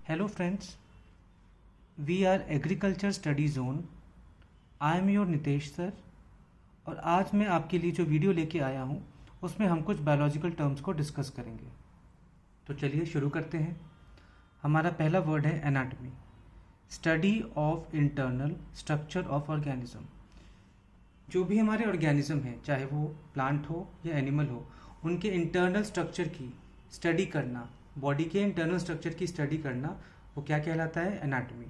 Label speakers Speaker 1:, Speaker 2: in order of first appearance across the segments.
Speaker 1: Hello friends, we are Agriculture Study Zone. I am your Nitesh sir और आज मैं आपके लिए जो वीडियो लेके आया हूँ उसमें हम कुछ बायोलॉजिकल टर्म्स को डिस्कस करेंगे। तो चलिए शुरू करते हैं। हमारा पहला वर्ड है anatomy, study of internal structure of organism. जो भी हमारे ऑर्गेनिज्म हैं, चाहे वो प्लांट हो या एनिमल हो, उनके इंटरनल स्ट्रक्चर की स्टडी करना, बॉडी के इंटरनल स्ट्रक्चर की स्टडी करना, वो क्या कहलाता है? एनाटॉमी।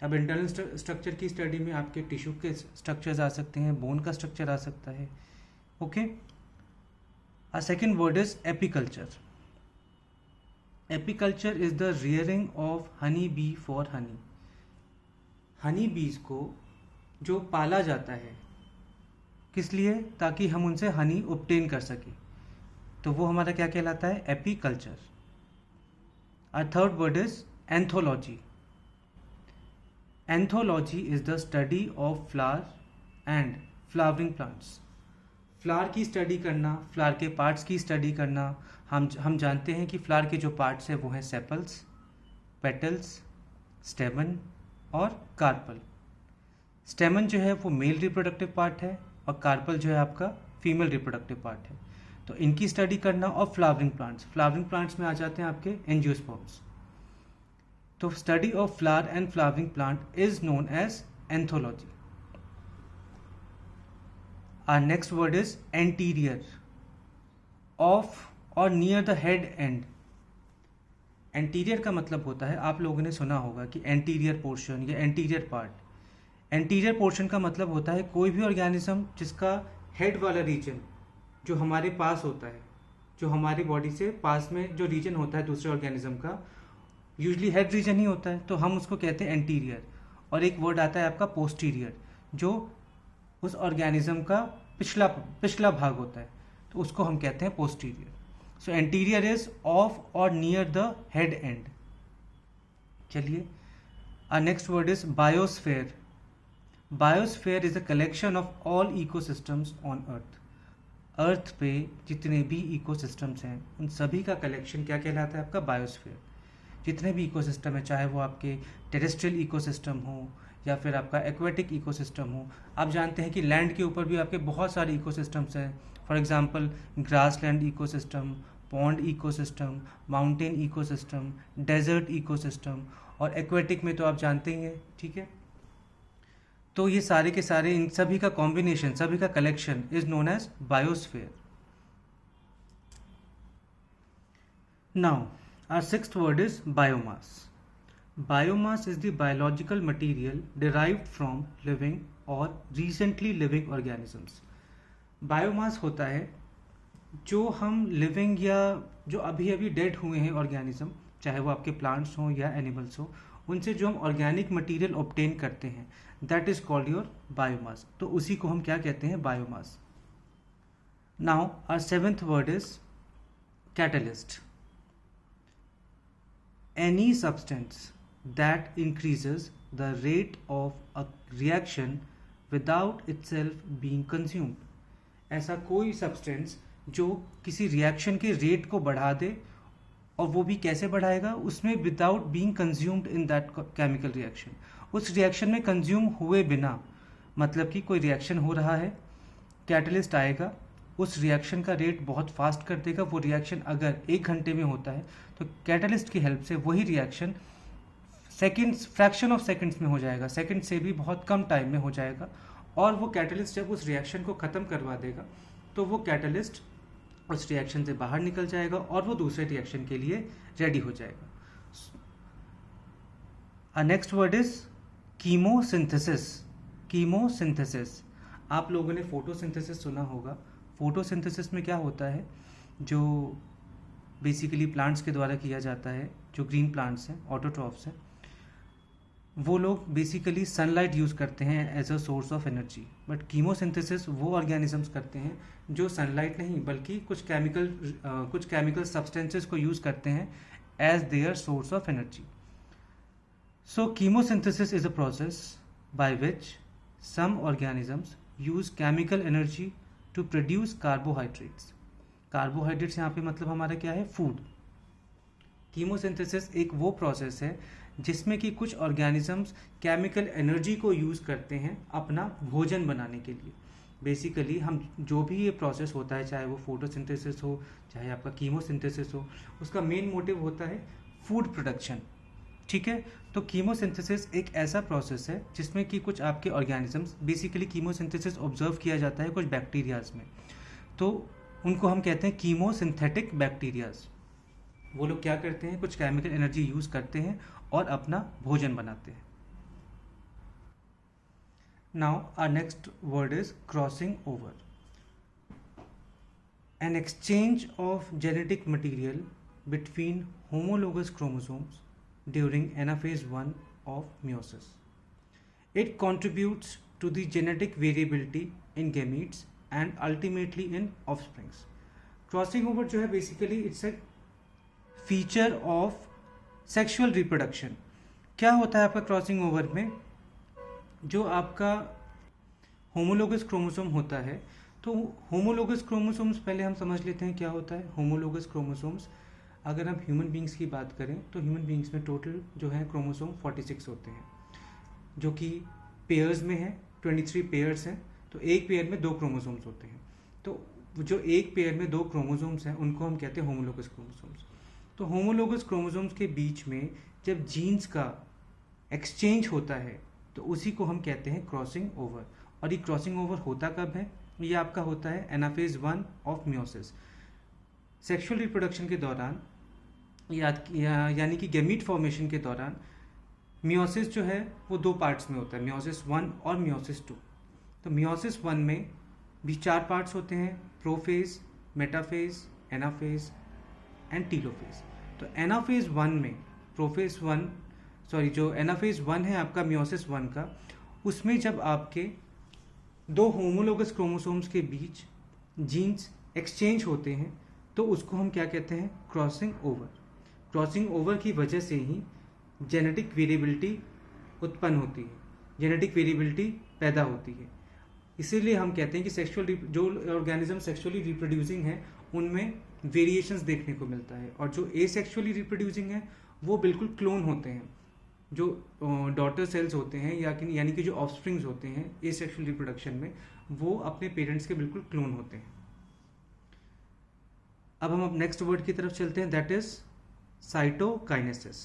Speaker 1: अब इंटरनल स्ट्रक्चर की स्टडी में आपके टिश्यू के स्ट्रक्चर्स आ सकते हैं, बोन का स्ट्रक्चर आ सकता है। Okay, a second word is apiculture. Apiculture is the rearing of honey bee for Honey. Honey बीज को जो पाला जाता है, किस लिए? ताकि हम उनसे हनी ऑब्टेन कर सकें, तो वो हमारा क्या कहलाता है? Apiculture. Our third word is anthology. Anthology is the study of flower and flowering plants. Flower की स्टडी करना, फ्लावर के पार्ट्स की स्टडी करना। हम जानते हैं कि फ्लावर के जो पार्ट्स हैं वो हैं सेपल्स, पेटल्स, स्टेमन और कार्पल। स्टेमन जो है वो मेल रिप्रोडक्टिव पार्ट है और कार्पल जो है आपका फीमेल रिप्रोडक्टिव पार्ट है। तो इनकी स्टडी करना। और फ्लावरिंग प्लांट्स में आ जाते हैं आपके एंजियोस्पर्म्स। तो study of flower and flowering plant is known as anthology. Our next word is anterior, of or near the head end. Anterior का मतलब होता है, आप लोगों ने सुना होगा कि एंटीरियर पोर्शन या एंटीरियर पार्ट। एंटीरियर पोर्शन का मतलब होता है कोई भी ऑर्गेनिज्म जिसका हेड वाला रीजन जो हमारे पास होता है, जो हमारी बॉडी से पास में जो रीजन होता है दूसरे ऑर्गेनिज्म का, यूजली हेड रीजन ही होता है, तो हम उसको कहते हैं एंटीरियर। और एक वर्ड आता है आपका पोस्टीरियर, जो उस ऑर्गेनिज्म का पिछला भाग होता है, तो उसको हम कहते हैं posterior. So anterior is of or near the head end. चलिए, our next word is biosphere. Biosphere is a collection of all ecosystems on earth. Earth पे जितने भी इकोसिस्टम्स हैं उन सभी का कलेक्शन क्या कहलाता है? आपका बायोस्फीयर। जितने भी इकोसिस्टम है, चाहे वो आपके टेरेस्ट्रियल इकोसिस्टम हो या फिर आपका एक्वेटिक इकोसिस्टम हो। आप जानते हैं कि लैंड के ऊपर भी आपके बहुत सारे इकोसिस्टम्स हैं। For example grassland ecosystem, pond ecosystem, mountain ecosystem, desert ecosystem, और एक्वेटिक में तो आप जानते ही हैं। ठीक है, तो ये सारे के सारे, इन सभी का कॉम्बिनेशन, सभी का collection is known as biosphere. Now our sixth word is biomass. Biomass is the biological material derived from living और रिसेंटली लिविंग ऑर्गेनिजम्स। बायोमास होता है जो हम लिविंग या जो अभी अभी डेड हुए हैं ऑर्गेनिज्म, चाहे वो आपके प्लांट्स हों या एनिमल्स हो, उनसे जो हम ऑर्गेनिक मटेरियल ऑब्टेन करते हैं, that is called your biomass. तो उसी को हम क्या कहते हैं? Biomass. Now our seventh word is catalyst. Any substance that increases the rate of a reaction without itself being consumed. ऐसा कोई सब्सटेंस जो किसी रिएक्शन के रेट को बढ़ा दे, और वो भी कैसे बढ़ाएगा? उसमें without being consumed in that chemical reaction. उस रिएक्शन में कंज्यूम हुए बिना, मतलब कि कोई रिएक्शन हो रहा है, कैटलिस्ट आएगा, उस रिएक्शन का रेट बहुत फास्ट कर देगा। वो रिएक्शन अगर 1 घंटे में होता है तो कैटलिस्ट की हेल्प से वही reaction seconds, fraction of seconds में हो जाएगा, सेकेंड से भी बहुत कम टाइम में हो जाएगा। और वो कैटलिस्ट जब उस रिएक्शन को ख़त्म करवा देगा तो वो कैटलिस्ट उस रिएक्शन से बाहर निकल जाएगा और वो दूसरे रिएक्शन के लिए रेडी हो जाएगा। Next word is chemosynthesis. Chemosynthesis, आप लोगों ने फोटोसिंथेसिस सुना होगा। फोटोसिंथेसिस में क्या होता है? जो बेसिकली प्लांट्स के द्वारा किया जाता है, जो ग्रीन प्लांट्स हैं, ऑटोट्रॉफ्स हैं, वो लोग बेसिकली सनलाइट यूज़ करते हैं as a source of energy. But chemosynthesis वो ऑर्गेनिजम्स करते हैं जो सनलाइट नहीं बल्कि कुछ केमिकल सब्सटेंसेस को यूज़ करते हैं as their source of energy. So chemosynthesis is a process by which some organisms use chemical energy to produce carbohydrates. Carbohydrates यहाँ पे मतलब हमारा क्या है? फूड। कीमोसिंथेसिस एक वो प्रोसेस है जिसमें कि कुछ ऑर्गेनिजम्स केमिकल एनर्जी को यूज़ करते हैं अपना भोजन बनाने के लिए। बेसिकली हम जो भी ये प्रोसेस होता है, चाहे वो फोटोसिंथेसिस हो, चाहे आपका कीमोसिंथेसिस हो, उसका मेन मोटिव होता है फूड प्रोडक्शन। ठीक है, तो कीमोसिंथेसिस एक ऐसा प्रोसेस है जिसमें कि कुछ आपके ऑर्गेनिजम्स, बेसिकली कीमोसिंथेसिस ऑब्जर्व किया जाता है कुछ बैक्टीरियाज में, तो उनको हम कहते हैं कीमोसिंथेटिक बैक्टीरियाज। वो लोग क्या करते हैं, कुछ केमिकल एनर्जी यूज़ करते हैं और अपना भोजन बनाते हैं। Now our next word is crossing over, an exchange of genetic material between homologous chromosomes during anaphase 1 of meiosis. It contributes to the genetic variability in gametes and ultimately in offsprings. Crossing over जो है basically it's a feature of sexual reproduction. क्या होता है आपका crossing over में, जो आपका homologous chromosome होता है, तो होमोलोगस क्रोमोसोम्स पहले हम समझ लेते हैं क्या होता है। होमोलोगस क्रोमोसोम्स, अगर हम ह्यूमन बींग्स की बात करें तो ह्यूमन बींग्स में टोटल जो है क्रोमोसोम 46 होते हैं, जो कि पेयर्स में है, 23 पेयर्स हैं, तो एक पेयर में 2 क्रोमोसोम्स होते हैं। तो जो एक पेयर में 2 क्रोमोसोम्स हैं उनको हम कहते हैं होमोलोगस क्रोमोसोम्स। तो होमोलोगस क्रोमोसोम्स के बीच में जब जीन्स का एक्सचेंज होता है तो उसी को हम कहते हैं क्रॉसिंग ओवर। और ये क्रॉसिंग ओवर होता कब है, ये आपका होता है anaphase 1 of meiosis. Sexual reproduction के दौरान यानी कि गैमीट फॉर्मेशन के दौरान मियोसिस जो है वो 2 पार्ट्स में होता है, मियोसिस 1 और मियोसिस 2। तो मियोसिस 1 में भी 4 पार्ट्स होते हैं, prophase, metaphase, anaphase and telophase. तो एनाफेज 1 में जो एनाफेज 1 है आपका मियोसिस 1 का, उसमें जब आपके 2 होमोलोगस क्रोमोसोम्स के बीच जीन्स एक्सचेंज होते हैं तो उसको हम क्या कहते हैं, क्रॉसिंग ओवर। क्रॉसिंग ओवर की वजह से ही जेनेटिक वेरिएबिलिटी उत्पन्न होती है, जेनेटिक वेरिएबिलिटी पैदा होती है। इसीलिए हम कहते हैं कि जो ऑर्गेनिज्म सेक्सुअली रिप्रोड्यूसिंग है उनमें वेरिएशंस देखने को मिलता है, और जो एसेक्सुअली रिप्रोड्यूसिंग है वो बिल्कुल क्लोन होते हैं। जो डॉटर सेल्स होते हैं यानी कि जो ऑफस्प्रिंग्स होते हैं एसेक्सुअल रिप्रोडक्शन में, वो अपने पेरेंट्स के बिल्कुल क्लोन होते हैं। अब नेक्स्ट वर्ड की तरफ चलते हैं, that is cytokinesis,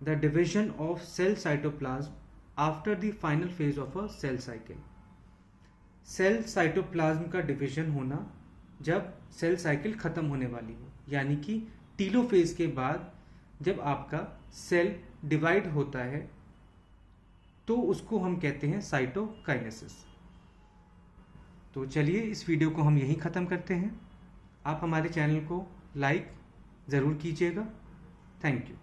Speaker 1: the division of cell cytoplasm after the final phase of a cell cycle. Cell cytoplasm का डिवीजन होना जब सेल साइकिल खत्म होने वाली हो, यानी कि टीलोफेज के बाद जब आपका सेल डिवाइड होता है तो उसको हम कहते हैं साइटोकाइनेसिस। तो चलिए इस वीडियो को हम यहीं ख़त्म करते हैं। आप हमारे चैनल को लाइक ज़रूर कीजिएगा। Thank you.